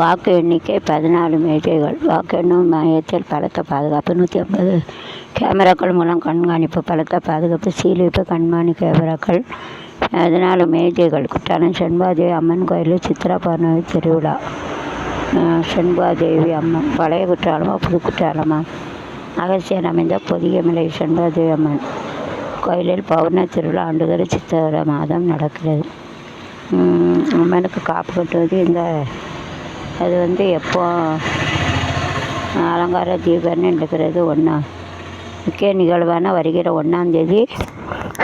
வாக்கு எண்ணிக்கை 14 மேஜைகள். வாக்கு எண்ணும் மையத்தில் பலத்த பாதுகாப்பு. 150 கேமராக்கள் மூலம் கண்காணிப்பு. பலத்த பாதுகாப்பு. சீலிப்பு கண்காணி கேமராக்கள். 14 மேஜைகள். குற்றாலம் செண்பாதேவி அம்மன் கோயிலில் சித்ரா பௌர்ணமி திருவிழா. செண்பாதேவி அம்மன் பழைய குற்றாலமா புது குற்றாலமா? அகசியன் அமைந்த பொதிகைமலை செண்பாதேவி அம்மன் கோயிலில் பௌர்ணமி திருவிழா ஆண்டுதோறும் சித்திரை மாதம் நடக்கிறது. அம்மனுக்கு காப்பு கட்டுவது அது எப்போ அலங்கார தீபம்னு நடக்கிறது. முக்கிய நிகழ்வான வருகிற 1ஆம் தேதி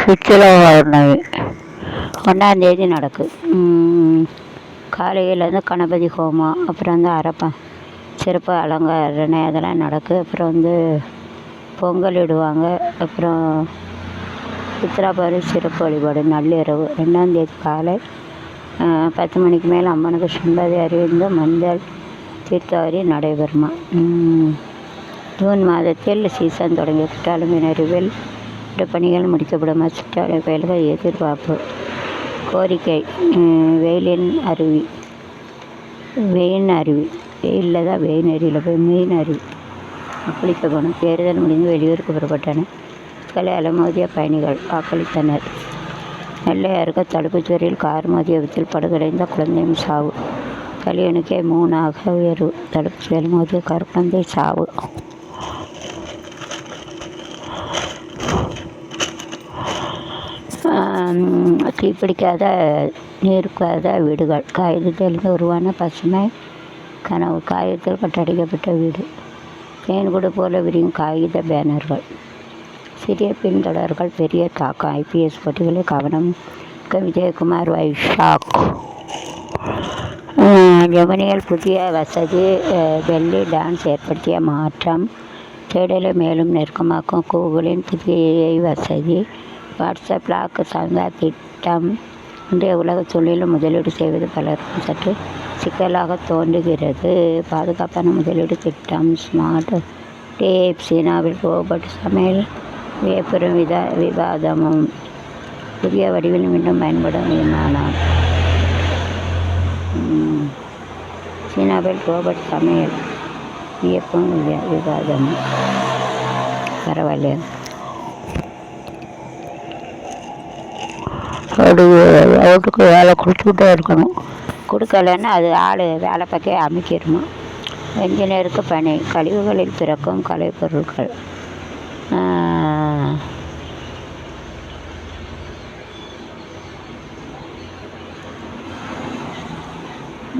சித்திரை பௌர்ணமி 1ஆம் தேதி நடக்கும். காலையிலேருந்து கணபதி ஹோமம், அப்புறம் அரப்பம் சிறப்பு அலங்காரணை அதெல்லாம் நடக்கும். அப்புறம் பொங்கல் இடுவாங்க. அப்புறம் சித்ரா பௌர்ணமி சிறப்பு வழிபாடு நள்ளிரவு 2ஆம் தேதி காலை 10 மணிக்கு மேல் அம்மனுக்கு செண்பாதை அறிவிந்து மஞ்சள் தீர்த்தவாரி நடைபெறுமா. ஜூன் மாதத்தில் சீசன் தொடங்கிய குற்றாலம் மீனருவியில் பணிகள் முடிக்கப்படுமா. சுற்றாலை பயல்கள் எதிர்பார்ப்பு. கோரிக்கை வெயின் அருவி வெயிலில் தான் வெயின் அருவியில் போய் மீன் அருவி குளிக்க போகணும். தேர்தல் முடிந்து வெளியூருக்கு புறப்பட்டன. மக்களை அலமோதிய பயணிகள் வாக்களித்தனர். நெல்லை அருகே தடுப்புச்சுவரில் கார் மோதிய விபத்தில் படுகொலைந்த குழந்தையும் சாவு. பலி எண்ணிக்கை 3 உயர்வு. தடுப்புச்சுவரில் மோதிய கார் குழந்தை சாவு. தீப்பிடிக்காத நீர்க்காத வீடுகள். காகிதத்திலிருந்து உருவான பசுமை கனவு. காகிதத்தில் கட்டடிக்கப்பட்ட வீடு. தேன்கூடு போல விரியும் காகித பேனர்கள். சிறிய பின்தொடர்கள் பெரிய தாக்கம். ஐபிஎஸ் போட்டிகளில் கவனம். விஜயகுமார் வைஷாக். ஜெமினியில் புதிய வசதி. பெல்லி டான்ஸ் ஏற்படுத்திய மாற்றம். தேடலை மேலும் நெருக்கமாக்கும் கூகுளின் புதிய வசதி. வாட்ஸ்அப் லாக் சந்தா திட்டம். இன்றைய உலக தொழிலில் முதலீடு செய்வது பலருக்கும் சற்று சிக்கலாக தோன்றுகிறது. பாதுகாப்பான முதலீடு திட்டம். Smart tape. சீனாவில் ரோபோட் சமையல் வியப்புறும் விவாதமும். புதிய வடிவில் மீண்டும் பயன்படும் விமானம். சீனாவில் ரோபோட் சமையல் வியப்பும் விவாதமும். பரவாயில்ல. அவருக்கு வேலை கொடுத்துக்கிட்டே இருக்கணும். கொடுக்கலன்னா அது ஆள் வேலை பார்க்க அமைக்கிடணும். என்ஜினியருக்கு பணி. கழிவுகளில் பிறக்கும் கலைப்பொருட்கள்.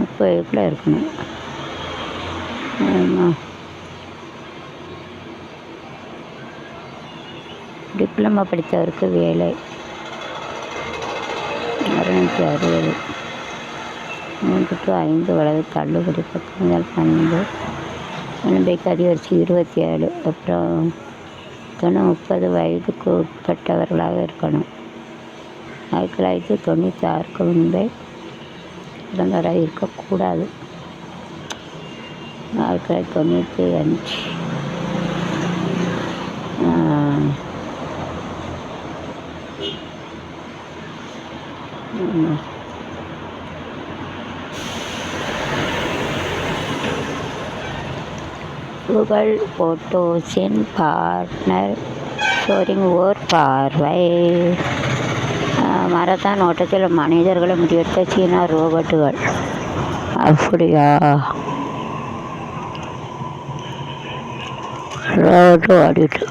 இப்போக்குள்ளே இருக்கணும். டிப்ளமா படித்தவருக்கு வேலை 660. 3 to 5 வலது தள்ளுபடி. 10 முதல் 12 விளம்பைக்கு அதிகரிச்சு 27. அப்புறம் 30 வயதுக்கு உட்பட்டவர்களாக இருக்கணும். 1996க்கு முன்பே இறந்தவராக இருக்கக்கூடாது. 1995. கூகுள் போட்டோஸின் பார்ட்னர் ஷோரிங் ஓர் பார்வை. மரத்தான் ஓட்டத்தில் மனிதர்களை முடிவெடுத்த சீனா ரோபோட்டுகள். அப்படியா? ரோபோட்டு ஓடிட்டு.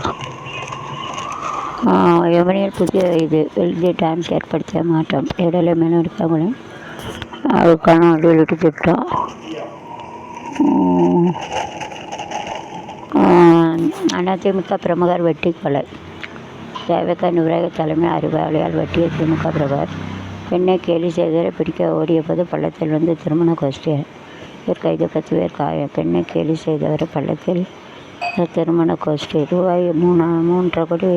யமுனியில் புதிய வெள்ளி டான்ஸ் ஏற்படுத்திய மாற்றம். இடலை மீனவர்களும் அதுக்கான முதலீட்டு திட்டம். அதிமுக பிரமுகர் வெட்டி கொலை. தேவக நிர்வாக தலைமை அறிவாளியால் வெட்டிய திமுக பிரமுகர். பெண்ணை கேலி செய்தவரை பிடிக்க ஓடிய போது பள்ளத்தில் வந்து திருமண கோஷ்டி. கைது 10 பேர் காயம். பெண்ணை கேலி செய்தவரை பள்ளத்தில் திருமண கோஷ்டி. ரூபாய் 3.5 கோடி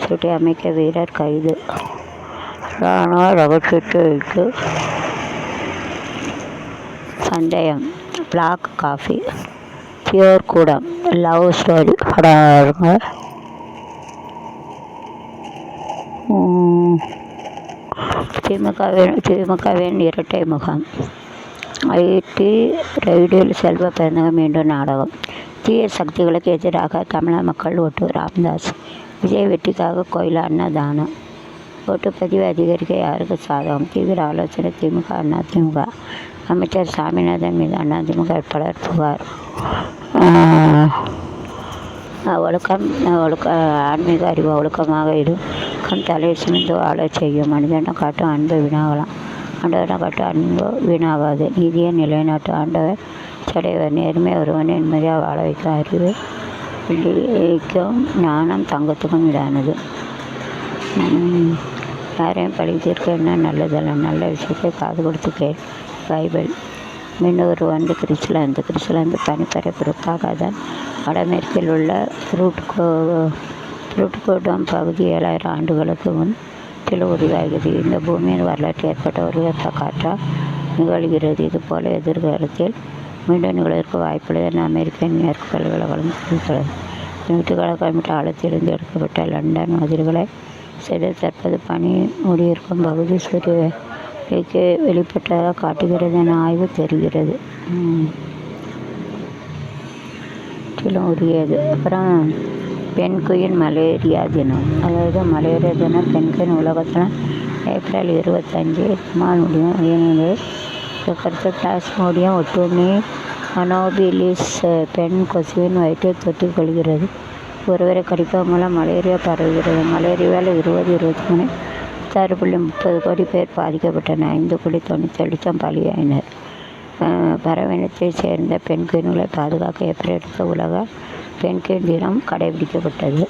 சுட்டி அமைக்க வீரர் கைது. இராணுவ ரகசியத்தை வைத்து சந்தேகம். Black coffee. பியூர் கூடம். லவ் ஸ்டோரி படம். திமுகவின் இரட்டை முகாம். ஐடி ரெய்டில் செல்வ பிறந்தக மீண்டும் நாடகம். தீய சக்திகளுக்கு எதிராக தமிழக மக்கள் ஓட்டு. ராமதாஸ். விஜய் வெற்றிக்காக கோயில் அன்னதானம். ஓட்டுப்பதிவு அதிகரிக்க யாருக்கு சாதகம்? தீவிர ஆலோசனை திமுக அதிமுக. அமைச்சர் சாமிநாதன் மீது அதிமுக வேட்பாளர் புகார். ஆன்மீக அறிவு ஒழுக்கமாக இருக்கும் தலை சுமந்து வாழச் செய்யும். மனிதனை காட்டும் அன்பு வீணாகலாம், ஆண்டவனை காட்டும் அன்பு வீணாகாது. நீதியை நிலைநாட்டு ஆண்டவர் சடைவர். நேர்மை ஒருவனை நிம்மதியாக வாழ வைக்கும். அறிவு வெள்ளிக்கும் ஞானம் தங்கத்துக்கும் இடானது. யாரையும் பழி தீர்க்க என்ன நல்லதல்ல, நல்ல விஷயத்தை காது கொடுத்து கேள். பைபிள். மீண்டும் ஒரு வந்து கிறிஸ்லாந்து பனிப்பரப்பிற்காக தான் வடமேற்கில் உள்ள புரூட்கோடம் பகுதி 7000 ஆண்டுகளுக்கு முன் சில உருவாகிறது. இந்த பூமியின் வரலாற்று ஏற்பட்ட ஒரு காற்றால் நிகழ்கிறது. இதுபோல எதிர்காலத்தில் மீண்டும் நிகழ்வதற்கு வாய்ப்புள்ளது அமெரிக்க நியூயார்க் பல்கலைக்கழகம் தெரிவித்துள்ளது. 100 கிலோமீட்டர் ஆழத்திலிருந்து எடுக்கப்பட்ட லண்டன் மதில்களை செய்த தற்போது பனி மூடியிருக்கும் பகுதி சூரியக்கு வெளிப்பட்டதாக காட்டுகிறது என ஆய்வு தெரிகிறது. உரியது. அப்புறம் பெண்குயின் மலேரியா தினம். அதாவது மலேரியா தினம் பெண்குயின் உலகத்தில் ஏப்ரல் 25 முடியும். ஏனெனில் கருத்து பிளாஸ்மோடியம் ஒட்டுண்ணி அனோபிலிஸ் பெண் கொசுவின் வயிற்றை தொற்றிக் கொள்கிறது. ஒருவரை கடிப்பதன் மூலம் மலேரியா பரவுகிறது. மலேரியாவில் 2023 6.30 கோடி பேர் பாதிக்கப்பட்டனர். 5.97 லட்சம் பலியாயினர். பறவையினத்தைச் சேர்ந்த பெண்குயின்களை பாதுகாக்க ஏப்ரல் உலக பெண்குயின் தினம் கடைபிடிக்கப்பட்டது.